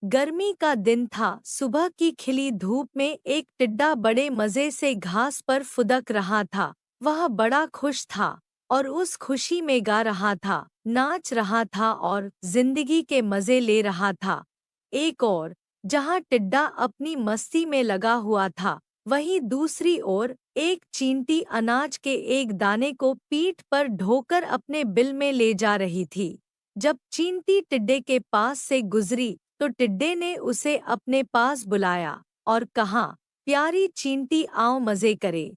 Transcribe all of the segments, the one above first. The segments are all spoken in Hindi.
गर्मी का दिन था। सुबह की खिली धूप में एक टिड्डा बड़े मजे से घास पर फुदक रहा था। वह बड़ा खुश था और उस खुशी में गा रहा था, नाच रहा था और जिंदगी के मजे ले रहा था। एक और जहाँ टिड्डा अपनी मस्ती में लगा हुआ था, वहीं दूसरी ओर एक चींटी अनाज के एक दाने को पीठ पर ढोकर अपने बिल में ले जा रही थी। जब चींटी टिड्डे के पास से गुजरी तो टिड्डे ने उसे अपने पास बुलाया और कहा, प्यारी चींटी आओ मजे करे।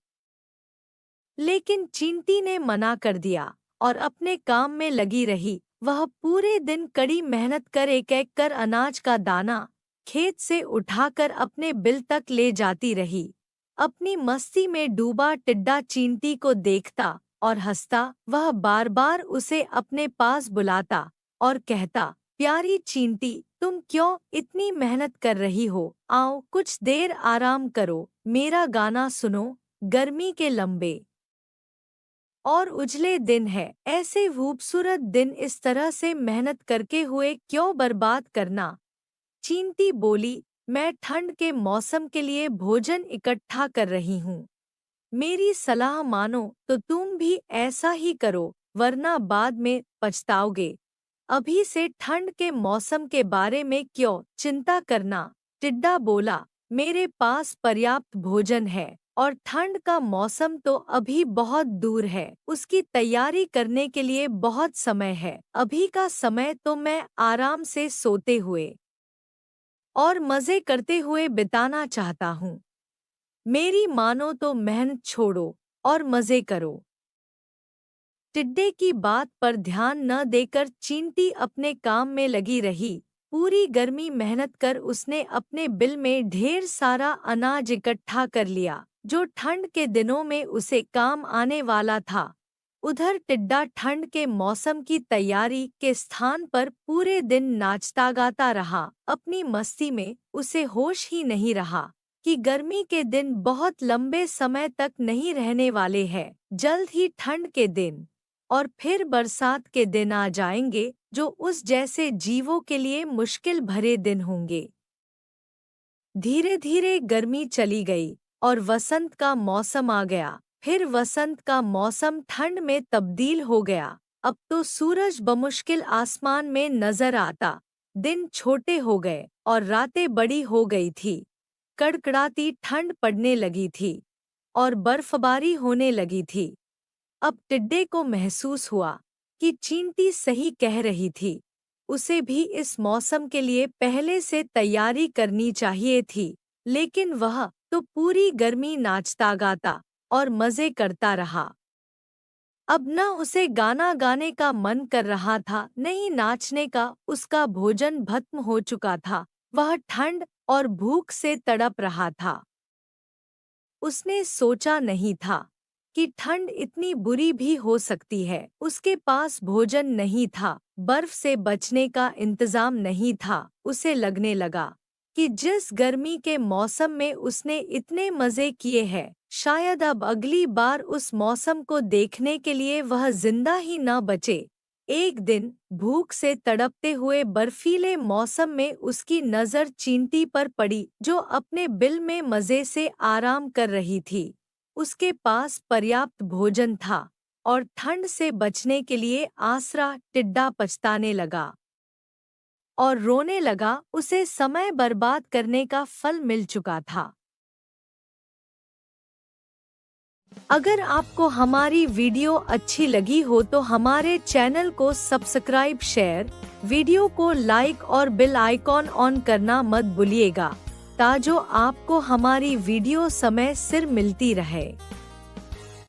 लेकिन चींटी ने मना कर दिया और अपने काम में लगी रही। वह पूरे दिन कड़ी मेहनत कर एक कर अनाज का दाना खेत से उठाकर अपने बिल तक ले जाती रही। अपनी मस्ती में डूबा टिड्डा चींटी को देखता और हंसता। वह बार बार उसे अपने पास बुलाता और कहता, प्यारी चींटी तुम क्यों इतनी मेहनत कर रही हो? आओ कुछ देर आराम करो, मेरा गाना सुनो। गर्मी के लंबे और उजले दिन है, ऐसे खूबसूरत दिन इस तरह से मेहनत करके हुए क्यों बर्बाद करना? चींटी बोली, मैं ठंड के मौसम के लिए भोजन इकट्ठा कर रही हूँ। मेरी सलाह मानो तो तुम भी ऐसा ही करो, वरना बाद में पछताओगे। अभी से ठंड के मौसम के बारे में क्यों चिंता करना? टिड्डा बोला, मेरे पास पर्याप्त भोजन है और ठंड का मौसम तो अभी बहुत दूर है। उसकी तैयारी करने के लिए बहुत समय है। अभी का समय तो मैं आराम से सोते हुए और मजे करते हुए बिताना चाहता हूँ। मेरी मानो तो मेहनत छोड़ो और मजे करो। टिड्डे की बात पर ध्यान न देकर चींटी अपने काम में लगी रही। पूरी गर्मी मेहनत कर उसने अपने बिल में ढेर सारा अनाज इकट्ठा कर लिया, जो ठंड के दिनों में उसे काम आने वाला था। उधर टिड्डा ठंड के मौसम की तैयारी के स्थान पर पूरे दिन नाचता गाता रहा। अपनी मस्ती में उसे होश ही नहीं रहा कि गर्मी के दिन बहुत लंबे समय तक नहीं रहने वाले हैं। जल्द ही ठंड के दिन और फिर बरसात के दिन आ जाएंगे, जो उस जैसे जीवों के लिए मुश्किल भरे दिन होंगे। धीरे धीरे गर्मी चली गई और वसंत का मौसम आ गया। फिर वसंत का मौसम ठंड में तब्दील हो गया। अब तो सूरज बमुश्किल आसमान में नजर आता। दिन छोटे हो गए और रातें बड़ी हो गई थी। कड़कड़ाती ठंड पड़ने लगी थी और बर्फबारी होने लगी थी। अब टिड्डे को महसूस हुआ कि चींटी सही कह रही थी। उसे भी इस मौसम के लिए पहले से तैयारी करनी चाहिए थी। लेकिन वह तो पूरी गर्मी नाचता गाता और मजे करता रहा। अब न उसे गाना गाने का मन कर रहा था, न ही नाचने का। उसका भोजन खत्म हो चुका था। वह ठंड और भूख से तड़प रहा था। उसने सोचा नहीं था कि ठंड इतनी बुरी भी हो सकती है। उसके पास भोजन नहीं था, बर्फ से बचने का इंतजाम नहीं था। उसे लगने लगा कि जिस गर्मी के मौसम में उसने इतने मजे किए हैं, शायद अब अगली बार उस मौसम को देखने के लिए वह जिंदा ही न बचे। एक दिन भूख से तड़पते हुए बर्फीले मौसम में उसकी नज़र चींटी पर पड़ी, जो अपने बिल में मजे से आराम कर रही थी। उसके पास पर्याप्त भोजन था और ठंड से बचने के लिए आसरा। टिड्डा पछताने लगा और रोने लगा। उसे समय बर्बाद करने का फल मिल चुका था। अगर आपको हमारी वीडियो अच्छी लगी हो तो हमारे चैनल को सब्सक्राइब, शेयर, वीडियो को लाइक और बेल आइकॉन ऑन करना मत भूलिएगा, ताकि आपको हमारी वीडियो समय सिर मिलती रहे।